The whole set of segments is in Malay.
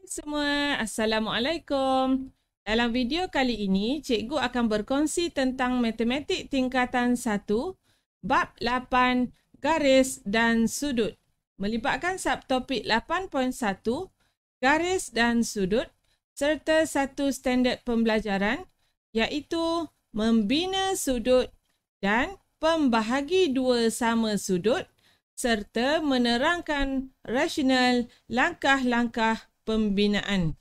Semua, Assalamualaikum. Dalam video kali ini, cikgu akan berkongsi tentang matematik tingkatan 1, bab 8, garis dan sudut. Melibatkan subtopik 8.1, garis dan sudut, serta satu standard pembelajaran, iaitu membina sudut dan pembahagi dua sama sudut, serta menerangkan rasional langkah-langkah pembinaan.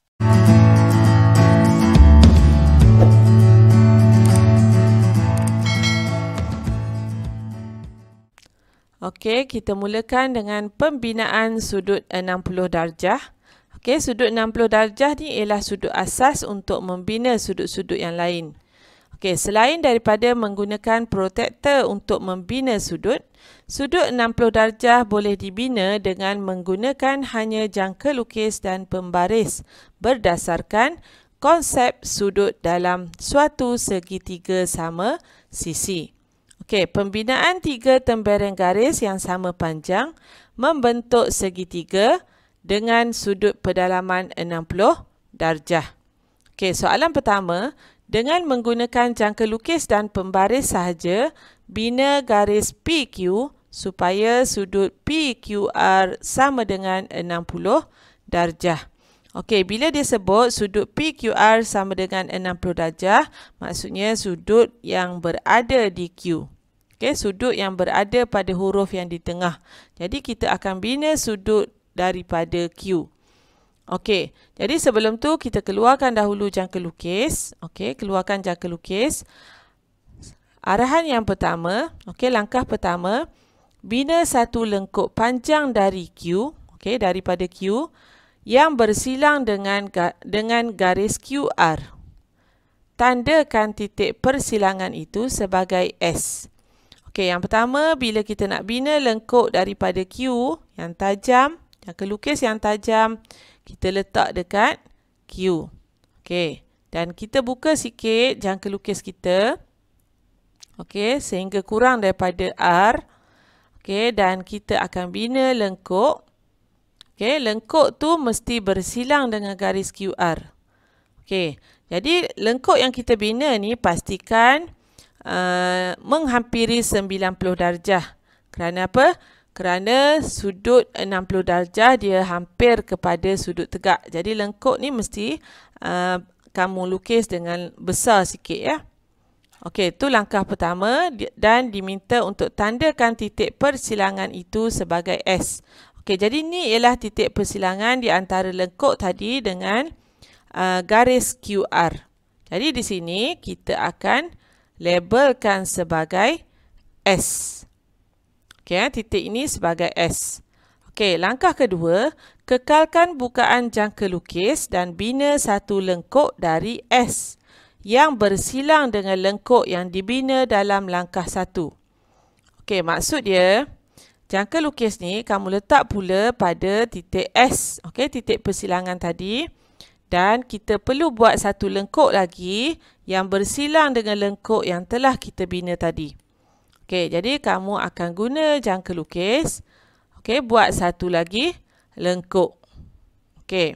Okey, kita mulakan dengan pembinaan sudut 60 darjah. Okey, sudut 60 darjah ni ialah sudut asas untuk membina sudut-sudut yang lain. Okey, selain daripada menggunakan protektor untuk membina sudut, sudut 60 darjah boleh dibina dengan menggunakan hanya jangka lukis dan pembaris berdasarkan konsep sudut dalam suatu segitiga sama sisi. Okey, pembinaan tiga tembereng garis yang sama panjang membentuk segitiga dengan sudut pedalaman 60 darjah. Okey, soalan pertama, dengan menggunakan jangka lukis dan pembaris sahaja, bina garis PQ supaya sudut PQR sama dengan 60 darjah. Okey, bila dia sebut sudut PQR sama dengan 60 darjah, maksudnya sudut yang berada di Q. Okey, sudut yang berada pada huruf yang di tengah. Jadi kita akan bina sudut daripada Q. Okey, jadi sebelum tu kita keluarkan dahulu jangka lukis. Okey, keluarkan jangka lukis. Arahan yang pertama, okey, langkah pertama, bina satu lengkuk panjang dari Q, okey, daripada Q yang bersilang dengan garis QR. Tandakan titik persilangan itu sebagai S. Okey, yang pertama, bila kita nak bina lengkuk daripada Q yang tajam, jangka lukis yang tajam, kita letak dekat Q. Okey, dan kita buka sikit jangka lukis kita. Okey, sehingga kurang daripada R. Okey, dan kita akan bina lengkuk. Okey, lengkuk tu mesti bersilang dengan garis QR. Okey, jadi lengkuk yang kita bina ni pastikan menghampiri 90 darjah. Kerana apa? Kerana sudut 60 darjah dia hampir kepada sudut tegak. Jadi lengkuk ni mesti kamu lukis dengan besar sikit ya. Okey, itu langkah pertama dan diminta untuk tandakan titik persilangan itu sebagai S. Okey, jadi ni ialah titik persilangan di antara lengkuk tadi dengan garis QR. Jadi di sini kita akan labelkan sebagai S. Okey, titik ini sebagai S. Okey, langkah kedua, kekalkan bukaan jangka lukis dan bina satu lengkuk dari S yang bersilang dengan lengkuk yang dibina dalam langkah 1. Okey, maksud dia, jangka lukis ni kamu letak pula pada titik S. Okey, titik persilangan tadi. Dan kita perlu buat satu lengkuk lagi yang bersilang dengan lengkuk yang telah kita bina tadi. Okey, jadi kamu akan guna jangka lukis. Okey, buat satu lagi lengkuk. Okey,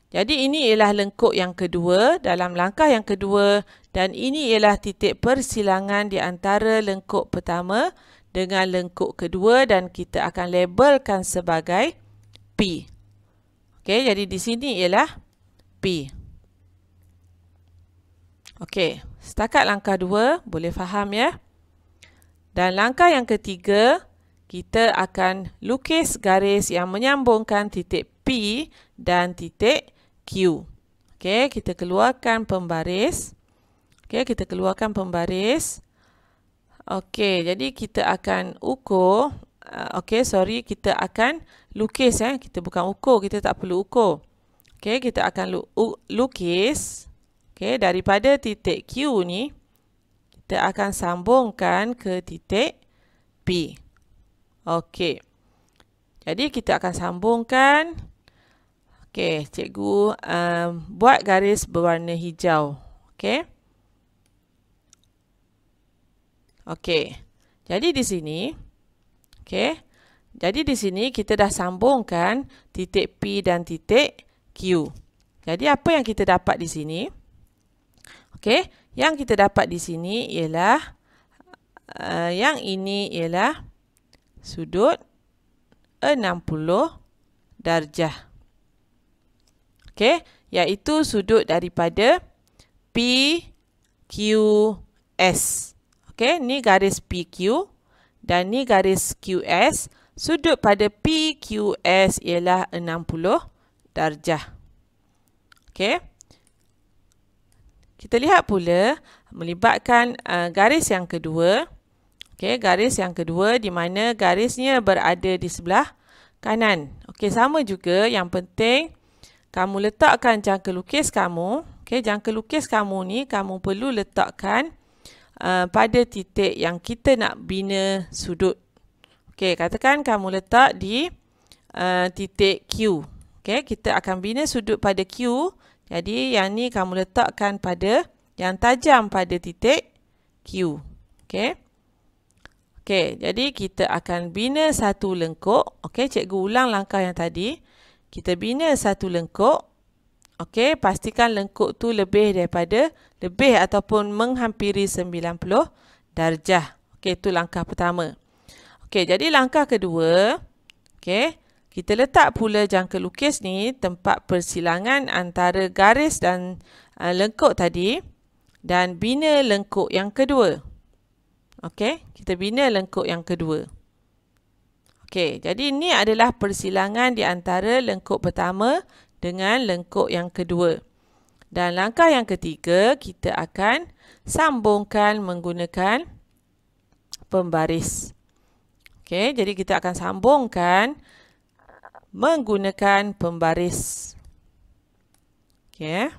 jadi ini ialah lengkuk yang kedua dalam langkah yang kedua dan ini ialah titik persilangan di antara lengkuk pertama dengan lengkuk kedua dan kita akan labelkan sebagai P. Okey, jadi di sini ialah P. Okey, setakat langkah 2 boleh faham ya? Dan langkah yang ketiga, kita akan lukis garis yang menyambungkan titik P dan titik Q. Okey, kita keluarkan pembaris. Okey, kita keluarkan pembaris. Okey, jadi kita akan ukur. Kita akan lukis ya. Kita bukan ukur, kita tak perlu ukur. Okey, kita akan lukis. Okey, daripada titik Q ni, kita akan sambungkan ke titik P. Okey. Jadi, kita akan sambungkan. Okey, cikgu buat garis berwarna hijau. Okey. Okey. Jadi, di sini. Okey. Jadi, di sini kita dah sambungkan titik P dan titik Q. Jadi apa yang kita dapat di sini? Okey, yang kita dapat di sini ialah yang ini ialah sudut 60 darjah. Okey, iaitu sudut daripada PQS. Okey, ni garis PQ dan ni garis QS. Sudut pada PQS ialah 60 darjah. Okey. Kita lihat pula melibatkan garis yang kedua. Okey, garis yang kedua di mana garisnya berada di sebelah kanan. Okey, sama juga, yang penting kamu letakkan jangka lukis kamu. Okey, jangka lukis kamu ni kamu perlu letakkan pada titik yang kita nak bina sudut. Okey, katakan kamu letak di titik Q. Okey, kita akan bina sudut pada Q. Jadi yang ni kamu letakkan pada yang tajam pada titik Q. Okey. Okey, jadi kita akan bina satu lengkuk. Okey, cikgu ulang langkah yang tadi. Kita bina satu lengkuk. Okey, pastikan lengkuk tu lebih ataupun menghampiri 90 darjah. Okey, itu langkah pertama. Okey, jadi langkah kedua. Okey, kita letak pula jangka lukis ni tempat persilangan antara garis dan lengkuk tadi dan bina lengkuk yang kedua. Okey, kita bina lengkuk yang kedua. Okey, jadi ini adalah persilangan di antara lengkuk pertama dengan lengkuk yang kedua. Dan langkah yang ketiga, kita akan sambungkan menggunakan pembaris. Okey, jadi kita akan sambungkan menggunakan pembaris. Okey.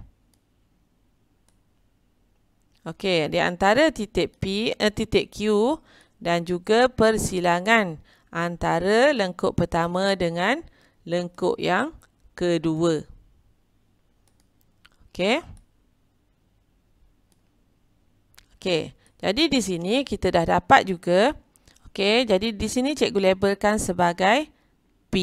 Okey, di antara titik titik Q dan juga persilangan antara lengkuk pertama dengan lengkuk yang kedua. Okey. Okey, jadi di sini kita dah dapat juga. Okey, jadi di sini cikgu labelkan sebagai P.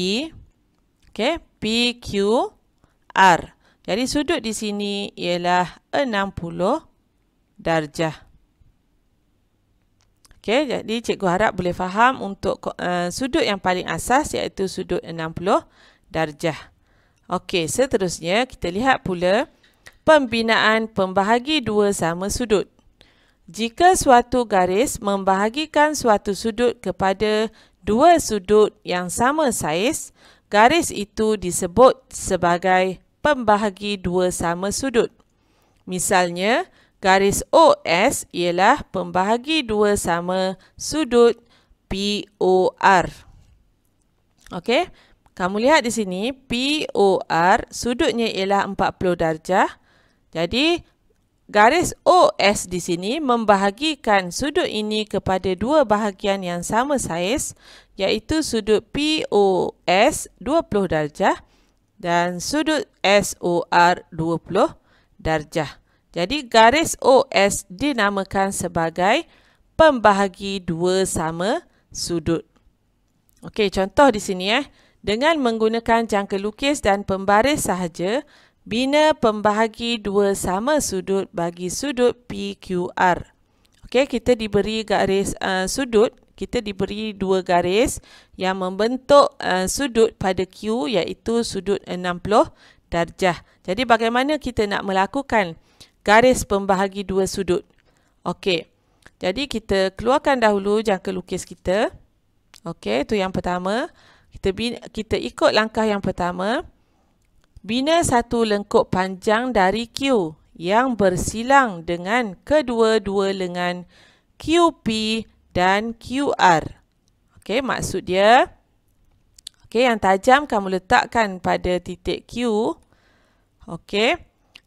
Okey, PQR. Jadi sudut di sini ialah 60 darjah. Okey, jadi cikgu harap boleh faham untuk sudut yang paling asas iaitu sudut 60 darjah. Okey, seterusnya kita lihat pula pembinaan pembahagi dua sama sudut. Jika suatu garis membahagikan suatu sudut kepada dua sudut yang sama saiz, garis itu disebut sebagai pembahagi dua sama sudut. Misalnya, garis OS ialah pembahagi dua sama sudut POR. Okey, kamu lihat di sini POR sudutnya ialah 40 darjah. Jadi garis OS di sini membahagikan sudut ini kepada dua bahagian yang sama saiz, iaitu sudut POS 20 darjah dan sudut SOR 20 darjah. Jadi garis OS dinamakan sebagai pembahagi dua sama sudut. Okey, contoh di sini dengan menggunakan jangka lukis dan pembaris sahaja, bina pembahagi dua sama sudut bagi sudut PQR. Okey, kita diberi garis sudut, kita diberi dua garis yang membentuk sudut pada Q iaitu sudut 60 darjah. Jadi bagaimana kita nak melakukan garis pembahagi dua sudut? Okey, jadi kita keluarkan dahulu jangka lukis kita. Okey, itu yang pertama. Kita ikut langkah yang pertama. Bina satu lengkuk panjang dari Q yang bersilang dengan kedua-dua lengan QP dan QR. Okey, maksud dia, okey, yang tajam kamu letakkan pada titik Q. Okey.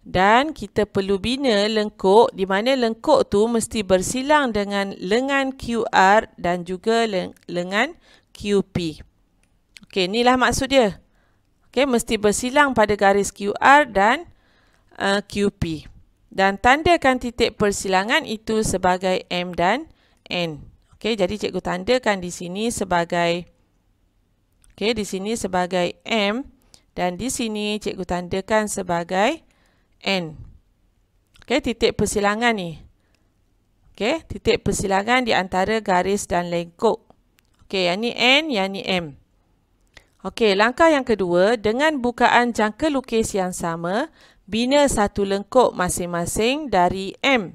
Dan kita perlu bina lengkuk di mana lengkuk tu mesti bersilang dengan lengan QR dan juga lengan QP. Okey, inilah maksud dia. Okey, mesti bersilang pada garis QR dan QP. Dan tandakan titik persilangan itu sebagai M dan N. Okey, jadi cikgu tandakan di sini sebagai M Dan di sini cikgu tandakan sebagai N. Okey, titik persilangan ni. Okey, titik persilangan di antara garis dan lengkuk. Okey, yang ni N, yang ni M. Okey, langkah yang kedua, dengan bukaan jangka lukis yang sama, bina satu lengkuk masing-masing dari M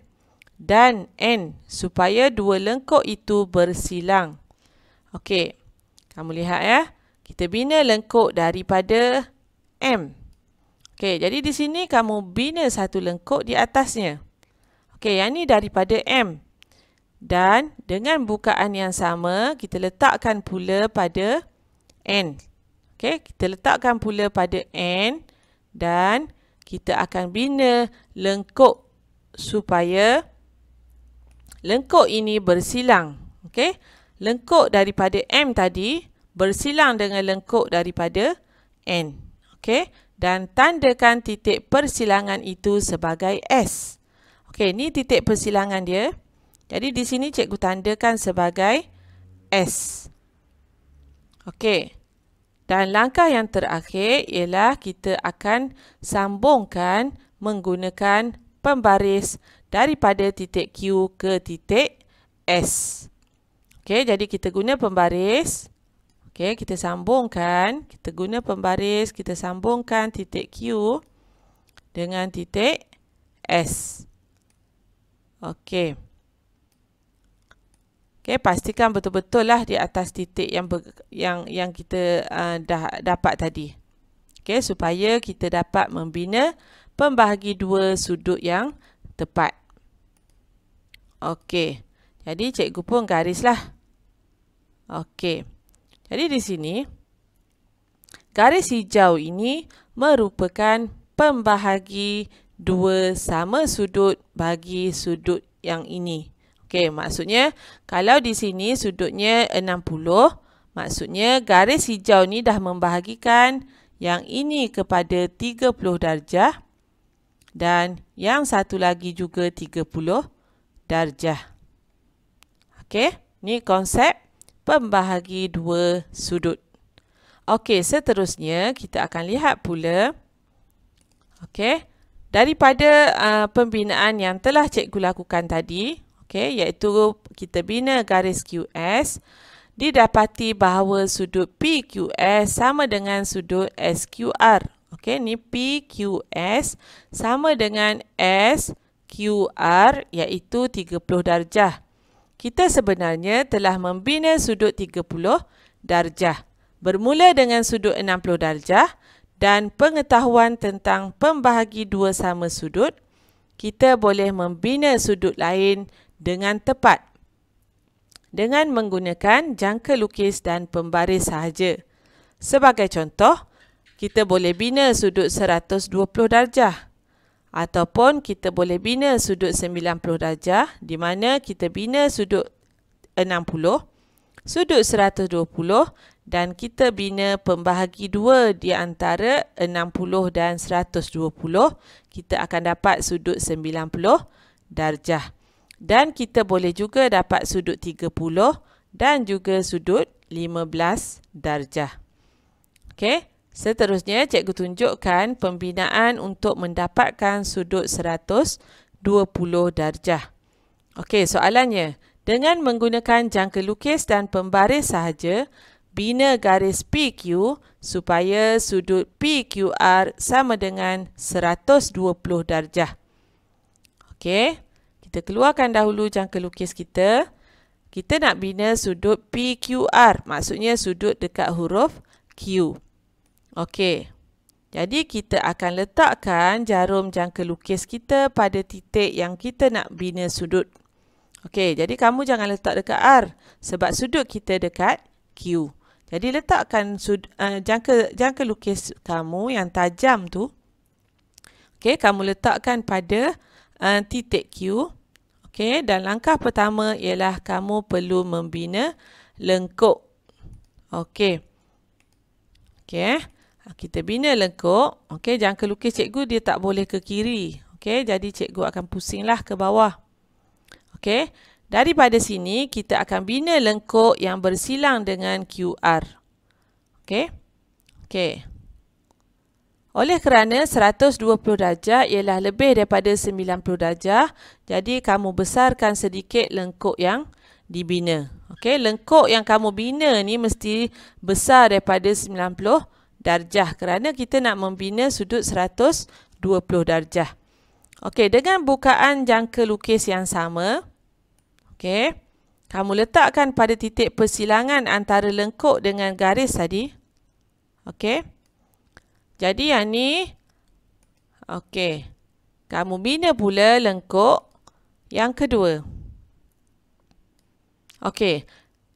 dan N supaya dua lengkuk itu bersilang. Okey, kamu lihat ya. Kita bina lengkuk daripada M. Okey, jadi di sini kamu bina satu lengkuk di atasnya. Okey, yang ni daripada M. Dan dengan bukaan yang sama, kita letakkan pula pada N. Okey, kita letakkan pula pada N dan kita akan bina lengkuk supaya lengkuk ini bersilang. Okey, lengkuk daripada M tadi bersilang dengan lengkuk daripada N. Okey, dan tandakan titik persilangan itu sebagai S. Okey, ni titik persilangan dia. Jadi di sini cikgu tandakan sebagai S. Okey. Dan langkah yang terakhir ialah kita akan sambungkan menggunakan pembaris daripada titik Q ke titik S. Okey, jadi kita guna pembaris. Okey, kita sambungkan. Kita guna pembaris, kita sambungkan titik Q dengan titik S. Okey. Okey, pastikan betul-betul lah di atas titik yang kita dah dapat tadi. Okey, supaya kita dapat membina pembahagi dua sudut yang tepat. Okey. Jadi cikgu pun garislah. Okey. Jadi di sini garis hijau ini merupakan pembahagi dua sama sudut bagi sudut yang ini. Okey, maksudnya kalau di sini sudutnya 60, maksudnya garis hijau ni dah membahagikan yang ini kepada 30 darjah dan yang satu lagi juga 30 darjah. Okey, ni konsep pembahagi dua sudut. Okey, seterusnya kita akan lihat pula okey, daripada pembinaan yang telah cikgu lakukan tadi. Okey, iaitu kita bina garis QS, didapati bahawa sudut PQS sama dengan sudut SQR. Okey, ni PQS sama dengan SQR iaitu 30 darjah. Kita sebenarnya telah membina sudut 30 darjah. Bermula dengan sudut 60 darjah dan pengetahuan tentang pembahagi dua sama sudut, kita boleh membina sudut lain dengan tepat dengan menggunakan jangka lukis dan pembaris sahaja. Sebagai contoh, kita boleh bina sudut 120 darjah ataupun kita boleh bina sudut 90 darjah di mana kita bina sudut 60, sudut 120 dan kita bina pembahagi dua di antara 60 dan 120, kita akan dapat sudut 90 darjah. Dan kita boleh juga dapat sudut 30 dan juga sudut 15 darjah. Okey, seterusnya cikgu tunjukkan pembinaan untuk mendapatkan sudut 120 darjah. Okey, soalannya, dengan menggunakan jangka lukis dan pembaris sahaja, bina garis PQ supaya sudut PQR sama dengan 120 darjah. Okey. Kita keluarkan dahulu jangka lukis kita. Kita nak bina sudut PQR. Maksudnya sudut dekat huruf Q. Okey. Jadi kita akan letakkan jarum jangka lukis kita pada titik yang kita nak bina sudut. Okey, jadi kamu jangan letak dekat R. Sebab sudut kita dekat Q. Jadi letakkan jangka lukis kamu yang tajam tu. Okey, kamu letakkan pada titik Q. Okey, dan langkah pertama ialah kamu perlu membina lengkuk. Okey. Okey, kita bina lengkuk. Okey, jangka lukis cikgu dia tak boleh ke kiri. Okey, jadi cikgu akan pusinglah ke bawah. Okey, daripada sini kita akan bina lengkuk yang bersilang dengan QR. Okey. Okey. Oleh kerana 120 darjah ialah lebih daripada 90 darjah, jadi kamu besarkan sedikit lengkuk yang dibina. Okey, lengkuk yang kamu bina ni mesti besar daripada 90 darjah kerana kita nak membina sudut 120 darjah. Okey, dengan bukaan jangka lukis yang sama, okey, kamu letakkan pada titik persilangan antara lengkuk dengan garis tadi. Okey. Jadi yang ni, okey, kamu bina pula lengkuk yang kedua. Okey,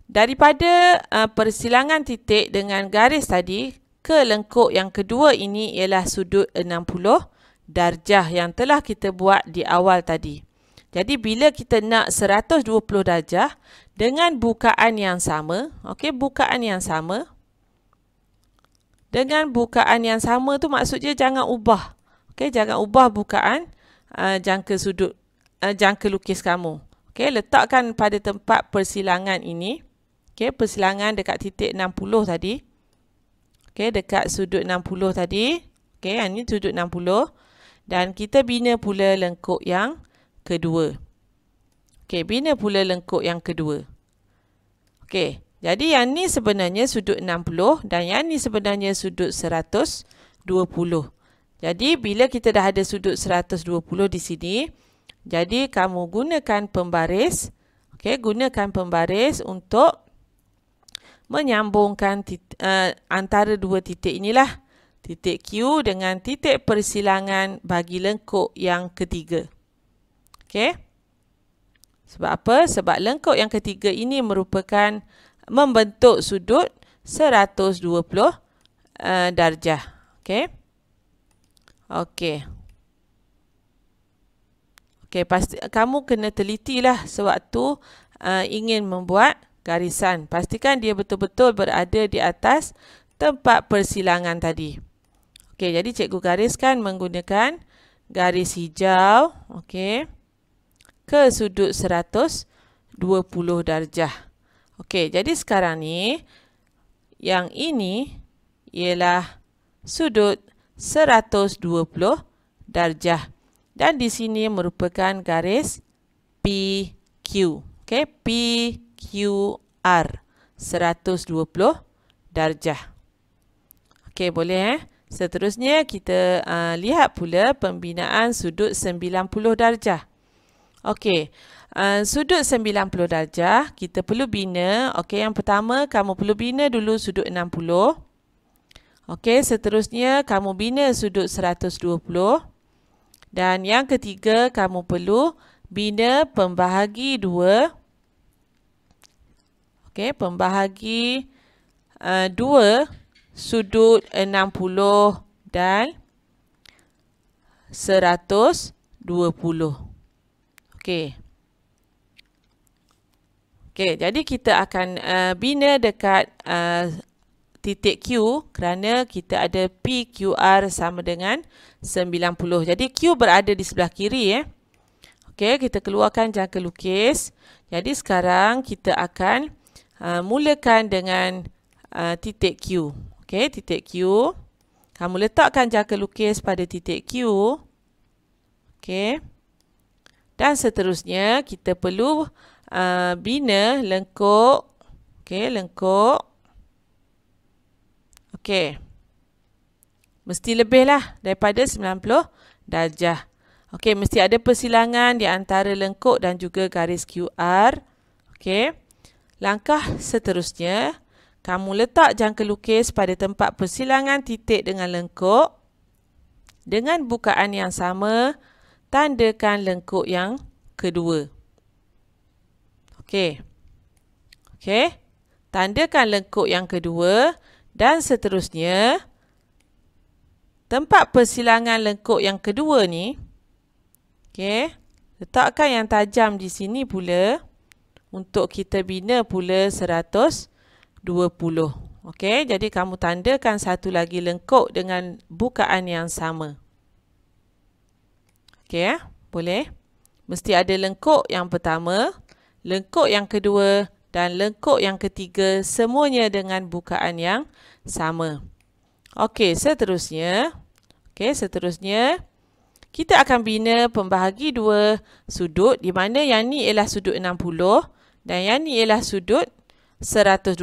daripada persilangan titik dengan garis tadi ke lengkuk yang kedua ini ialah sudut 60 darjah yang telah kita buat di awal tadi. Jadi bila kita nak 120 darjah dengan bukaan yang sama, okey, bukaan yang sama. Dengan bukaan yang sama tu maksudnya jangan ubah. Okey, jangan ubah bukaan jangka sudut jangka lukis kamu. Okey, letakkan pada tempat persilangan ini. Okey, persilangan dekat titik 60 tadi. Okey, dekat sudut 60 tadi. Okey, yang ni sudut 60 dan kita bina pula lengkuk yang kedua. Okey, bina pula lengkuk yang kedua. Okey. Jadi yang ni sebenarnya sudut 60 dan yang ni sebenarnya sudut 120. Jadi bila kita dah ada sudut 120 di sini, jadi kamu gunakan pembaris. Okey, gunakan pembaris untuk menyambungkan antara dua titik inilah. Titik Q dengan titik persilangan bagi lengkuk yang ketiga. Okey. Sebab apa? Sebab lengkuk yang ketiga ini merupakan membentuk sudut 120 darjah. Okey. Okey. Okey, pasti kamu kena telitilah sewaktu ingin membuat garisan. Pastikan dia betul-betul berada di atas tempat persilangan tadi. Okey, jadi cikgu gariskan menggunakan garis hijau, okey, ke sudut 120 darjah. Okey, jadi sekarang ni, yang ini ialah sudut 120 darjah. Dan di sini merupakan garis PQ. Okey, PQR 120 darjah. Okey, boleh Seterusnya kita lihat pula pembinaan sudut 90 darjah. Okey. Sudut 90 darjah, kita perlu bina. Okey, yang pertama kamu perlu bina dulu sudut 60. Okey, seterusnya kamu bina sudut 120. Dan yang ketiga, kamu perlu bina pembahagi 2. Okey, pembahagi 2 sudut 60 dan 120. Okey. Okey, jadi kita akan bina dekat titik Q kerana kita ada PQR sama dengan 90. Jadi Q berada di sebelah kiri. Okey, kita keluarkan jangka lukis. Jadi sekarang kita akan mulakan dengan titik Q. Okey, titik Q. Kamu letakkan jangka lukis pada titik Q. Okey. Dan seterusnya kita perlu bina lengkuk. Okey, lengkuk. Okey. Mesti lebihlah daripada 90 darjah. Okey, mesti ada persilangan di antara lengkuk dan juga garis QR. Okey. Langkah seterusnya, kamu letak jangka lukis pada tempat persilangan titik dengan lengkuk. Dengan bukaan yang sama, tandakan lengkuk yang kedua. Okey. Okey. Tandakan lengkuk yang kedua dan seterusnya, tempat persilangan lengkuk yang kedua ni, okey, letakkan yang tajam di sini pula untuk kita bina pula 120. Okey, jadi kamu tandakan satu lagi lengkuk dengan bukaan yang sama. Okey, boleh. Mesti ada lengkuk yang pertama, lengkuk yang kedua dan lengkuk yang ketiga, semuanya dengan bukaan yang sama. Okey, seterusnya Okey, seterusnya kita akan bina pembahagi dua sudut di mana yang ni ialah sudut 60 dan yang ni ialah sudut 120.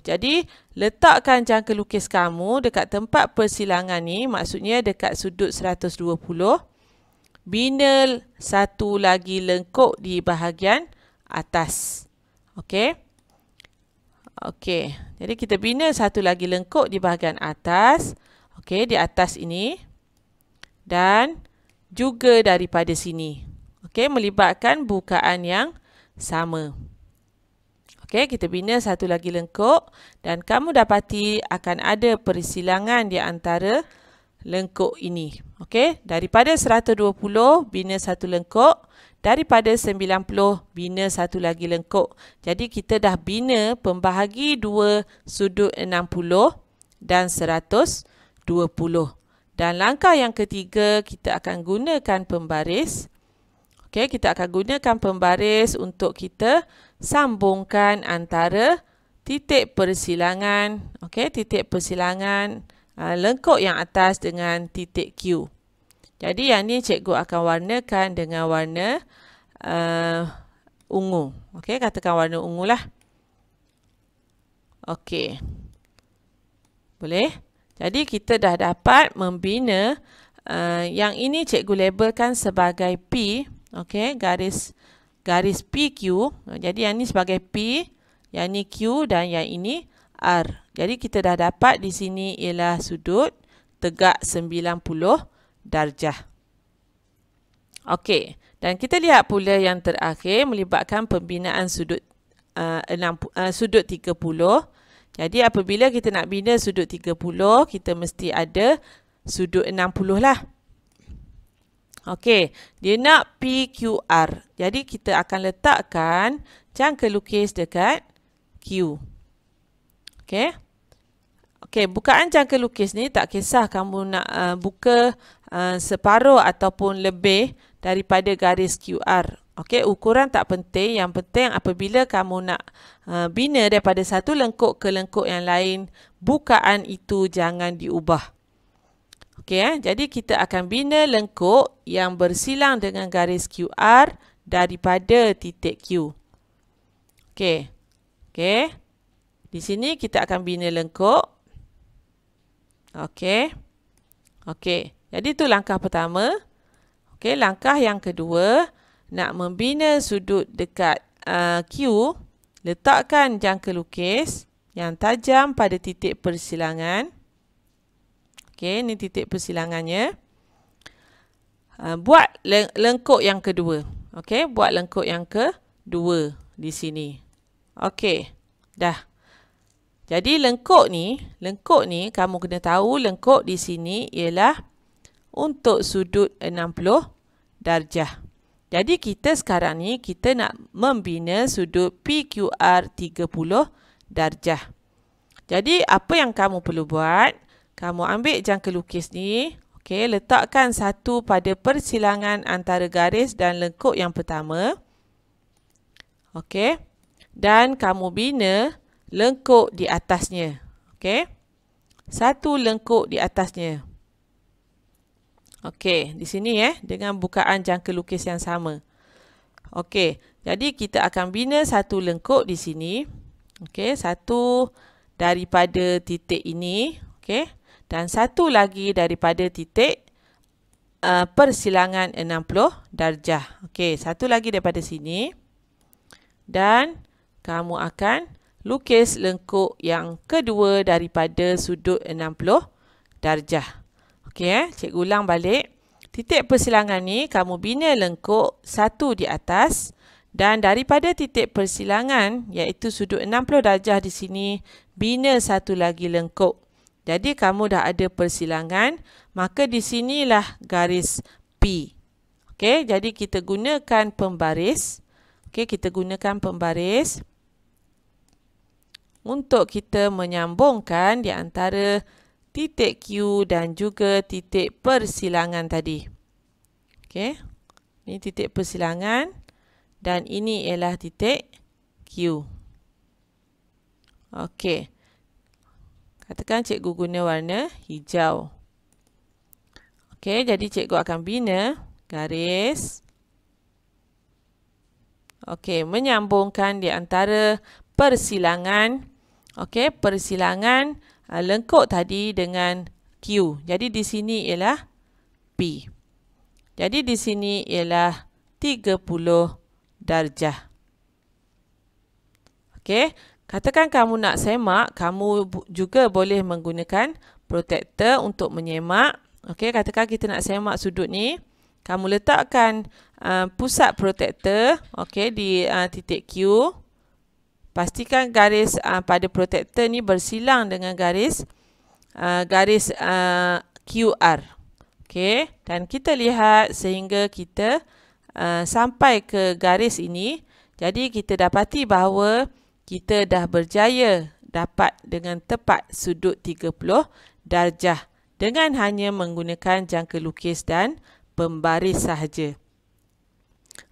Jadi, letakkan jangka lukis kamu dekat tempat persilangan ni, maksudnya dekat sudut 120. Bina satu lagi lengkuk di bahagian atas. Okey. Okey. Jadi, kita bina satu lagi lengkuk di bahagian atas. Okey, di atas ini. Dan juga daripada sini. Okey, melibatkan bukaan yang sama. Okey, kita bina satu lagi lengkuk dan kamu dapati akan ada persilangan di antara lengkuk ini. Okey, daripada 120 bina satu lengkuk, daripada 90 bina satu lagi lengkuk. Jadi kita dah bina pembahagi dua sudut 60 dan 120. Dan langkah yang ketiga kita akan gunakan pembaris. Okey, kita akan gunakan pembaris untuk kita sambungkan antara titik persilangan, okey, titik persilangan lengkuk yang atas dengan titik Q. Jadi yang ni cikgu akan warnakan dengan warna ungu. Okey, katakan warna ungu lah. Okey. Boleh? Jadi kita dah dapat membina yang ini cikgu labelkan sebagai P. Okey, garis PQ. Jadi yang ni sebagai P, yang ni Q dan yang ini R. Jadi kita dah dapat di sini ialah sudut tegak 90 darjah. Okey, dan kita lihat pula yang terakhir melibatkan pembinaan sudut sudut 30. Jadi apabila kita nak bina sudut 30, kita mesti ada sudut 60 lah. Okey, dia nak PQR. Jadi kita akan letakkan jangka lukis dekat Q. Okey. Okey, bukaan jangka lukis ni tak kisah kamu nak buka separuh ataupun lebih daripada garis QR. Okey, ukuran tak penting. Yang penting apabila kamu nak bina daripada satu lengkuk ke lengkuk yang lain, bukaan itu jangan diubah. Okey, jadi kita akan bina lengkuk yang bersilang dengan garis QR daripada titik Q. Okey. Okey. Di sini kita akan bina lengkuk. Okey. Okey. Jadi itu langkah pertama. Okey, langkah yang kedua, nak membina sudut dekat Q, letakkan jangka lukis yang tajam pada titik persilangan. Okey, ini titik persilangannya. Buat lengkuk yang kedua. Okey, buat lengkuk yang kedua di sini. Okey, dah. Jadi lengkuk ni kamu kena tahu lengkuk di sini ialah untuk sudut 60 darjah. Jadi kita sekarang ni kita nak membina sudut PQR 30 darjah. Jadi apa yang kamu perlu buat? Kamu ambil jangka lukis ni, okey, letakkan satu pada persilangan antara garis dan lengkuk yang pertama. Okey. Dan kamu bina lengkuk di atasnya. Okey. Satu lengkuk di atasnya. Okey, di sini dengan bukaan jangka lukis yang sama. Okey, jadi kita akan bina satu lengkuk di sini. Okey, satu daripada titik ini. Okey. Dan satu lagi daripada titik persilangan 60 darjah. Okey, satu lagi daripada sini. Dan kamu akan lukis lengkuk yang kedua daripada sudut 60 darjah. Okey, cikgu ulang balik. Titik persilangan ni kamu bina lengkuk satu di atas dan daripada titik persilangan iaitu sudut 60 darjah di sini bina satu lagi lengkuk. Jadi kamu dah ada persilangan, maka di sinilah garis P. Okey, jadi kita gunakan pembaris. Okey, kita gunakan pembaris untuk kita menyambungkan di antara titik Q dan juga titik persilangan tadi. Okey, ini titik persilangan dan ini ialah titik Q. Okey. Katakan cikgu guna warna hijau. Okey, jadi cikgu akan bina garis. Okey, menyambungkan di antara persilangan. Okey, persilangan lengkuk tadi dengan Q. Jadi di sini ialah P. Jadi di sini ialah 30 darjah. Okey, katakan kamu nak semak, kamu juga boleh menggunakan protektor untuk menyemak. Okey, katakan kita nak semak sudut ni. Kamu letakkan pusat protektor, okey, di titik Q. Pastikan garis pada protektor ni bersilang dengan garis QR. Okey, dan kita lihat sehingga kita sampai ke garis ini. Jadi kita dapati bahawa kita dah berjaya dapat dengan tepat sudut 30 darjah dengan hanya menggunakan jangka lukis dan pembaris sahaja.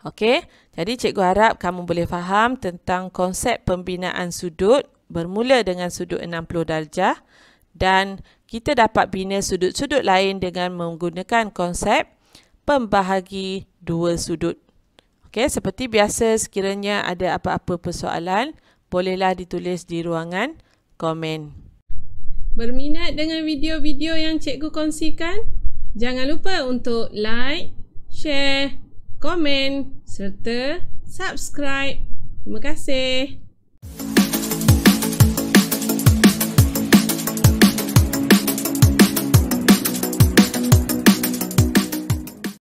Okey, jadi cikgu harap kamu boleh faham tentang konsep pembinaan sudut bermula dengan sudut 60 darjah dan kita dapat bina sudut-sudut lain dengan menggunakan konsep pembahagi dua sudut. Okey, seperti biasa sekiranya ada apa-apa persoalan, bolehlah ditulis di ruangan komen. Berminat dengan video-video yang cikgu kongsikan? Jangan lupa untuk like, share, komen serta subscribe. Terima kasih.